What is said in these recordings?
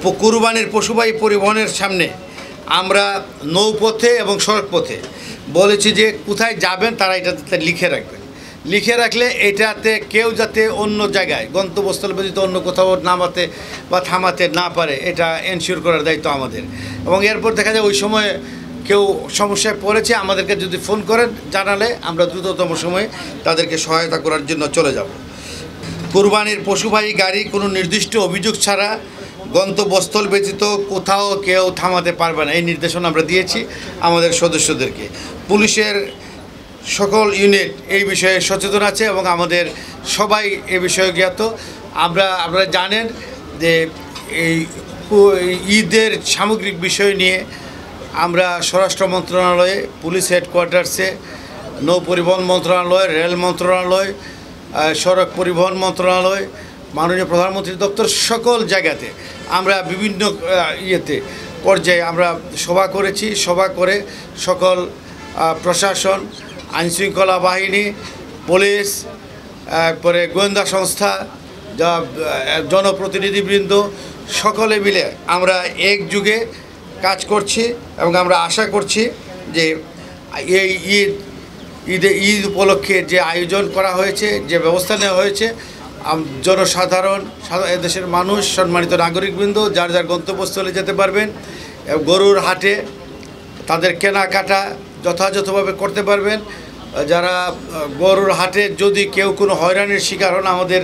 কুরবানির পশুবাহী পরিবহনের সামনে আমরা নৌপথে এবং সড়কপথে বলেছি যে কোথায় যাবেন তারা এটাতে লিখে রাখবেন। লিখে রাখলে এটাতে কেউ যাতে অন্য জায়গায় গন্তব্যস্থল ব্যতীত অন্য কোথাও নামাতে বা থামাতে না পারে, এটা এনশিওর করার দায়িত্ব আমাদের। এবং এরপর দেখা যায় ওই সময়ে কেউ সমস্যায় পড়েছে, আমাদেরকে যদি ফোন করেন জানালে আমরা দ্রুততম সময়ে তাদেরকে সহায়তা করার জন্য চলে যাব। কুরবানির পশুবাহী গাড়ি কোনো নির্দিষ্ট অভিযোগ ছাড়া গন্তব্যস্থল ব্যতীত কোথাও কেউ থামাতে পারবে না, এই নির্দেশনা আমরা দিয়েছি আমাদের সদস্যদেরকে। পুলিশের সকল ইউনিট এই বিষয়ে সচেতন আছে এবং আমাদের সবাই এ বিষয়ে জ্ঞাত। আপনারা জানেন যে এই ঈদের সামগ্রিক বিষয় নিয়ে আমরা স্বরাষ্ট্র মন্ত্রণালয়ে, পুলিশ হেডকোয়ার্টার্সে, নৌ পরিবহন মন্ত্রণালয়, রেল মন্ত্রণালয়, সড়ক পরিবহন মন্ত্রণালয়, মাননীয় প্রধানমন্ত্রী দপ্তর, সকল জায়গাতে আমরা বিভিন্ন পর্যায়ে আমরা সভা করেছি। সভা করে সকল প্রশাসন, আইনশৃঙ্খলা বাহিনী, পুলিশ, পরে গোয়েন্দা সংস্থা, জনপ্রতিনিধিবৃন্দ সকলে মিলে আমরা একযোগে কাজ করছি এবং আমরা আশা করছি যে এই ঈদ উপলক্ষে যে আয়োজন করা হয়েছে, যে ব্যবস্থা নেওয়া হয়েছে, জনসাধারণ, দেশের মানুষ, সম্মানিত নাগরিকবৃন্দ যার যার গন্তব্যস্থলে যেতে পারবেন। গরুর হাটে তাদের কেনাকাটা যথাযথভাবে করতে পারবেন। যারা গরুর হাটে যদি কেউ কোনো হয়রানির শিকার হন, আমাদের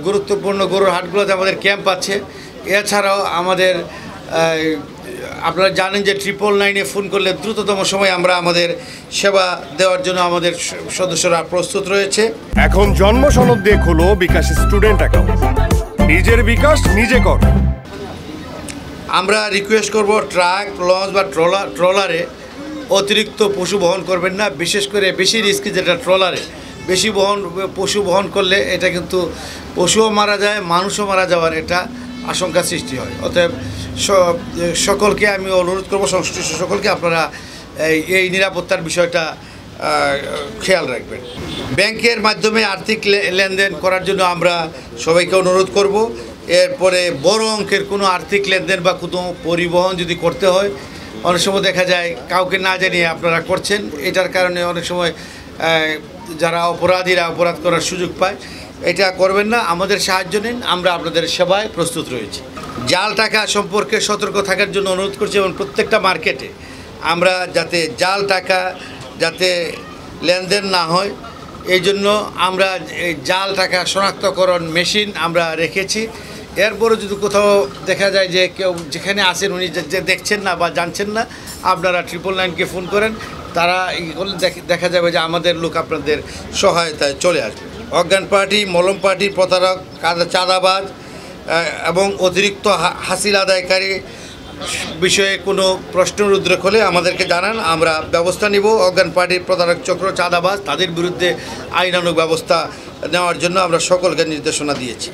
গুরুত্বপূর্ণ গরুর হাটগুলোতে আমাদের ক্যাম্প আছে। এছাড়াও আমাদের আপনারা জানেন যে 999-এ ফোন করলে দ্রুততম সময় আমরা আমাদের সেবা দেওয়ার জন্য আমাদের সদস্যরা প্রস্তুত রয়েছে। এখন জন্ম সনদ দিয়ে খোলো বিকাশ স্টুডেন্ট অ্যাকাউন্ট, নিজের বিকাশ নিজে কর। আমরা রিকোয়েস্ট করব ট্রাক, লঞ্চ বা ট্রলারে অতিরিক্ত পশু বহন করবেন না, বিশেষ করে বেশি রিস্কি যেটা ট্রলারে বেশি পশু বহন করলে এটা কিন্তু পশুও মারা যায়, মানুষও মারা যাওয়ার এটা আশঙ্কা সৃষ্টি হয়। অতএব সকলকে আমি অনুরোধ করব, সংশ্লিষ্ট সকলকে আপনারা এই নিরাপত্তার বিষয়টা খেয়াল রাখবেন। ব্যাংকের মাধ্যমে আর্থিক লেনদেন করার জন্য আমরা সবাইকে অনুরোধ করব। এরপরে বড় অঙ্কের কোনো আর্থিক লেনদেন বা কোনো পরিবহন যদি করতে হয়, অনেক সময় দেখা যায় কাউকে না জানিয়ে আপনারা করছেন, এটার কারণে অনেক সময় যারা অপরাধীরা অপরাধ করার সুযোগ পায়। এটা করবেন না, আমাদের সাহায্য নিন, আমরা আপনাদের সেবায় প্রস্তুত রয়েছি। জাল টাকা সম্পর্কে সতর্ক থাকার জন্য অনুরোধ করছি এবং প্রত্যেকটা মার্কেটে আমরা যাতে জাল টাকা যাতে লেনদেন না হয় এই জন্য আমরা এই জাল টাকা শনাক্তকরণ মেশিন আমরা রেখেছি। এরপরে যদি কোথাও দেখা যায় যে কেউ যেখানে আসেন উনি যে দেখছেন না বা জানছেন না, আপনারা 999-কে ফোন করেন, তারা দেখা যাবে যে আমাদের লোক আপনাদের সহায়তায় চলে আসবে। অজ্ঞান পার্টি, মলম পার্টির প্রতারক, চাঁদাবাজ এবং অতিরিক্ত হাসিল আদায়কারী বিষয়ে কোনো প্রশ্নের উদ্রেক হলে আমাদেরকে জানান, আমরা ব্যবস্থা নিব। অজ্ঞান পার্টির প্রতারক চক্র, চাঁদাবাজ, তাদের বিরুদ্ধে আইনানুগ ব্যবস্থা নেওয়ার জন্য আমরা সকলকে নির্দেশনা দিয়েছি।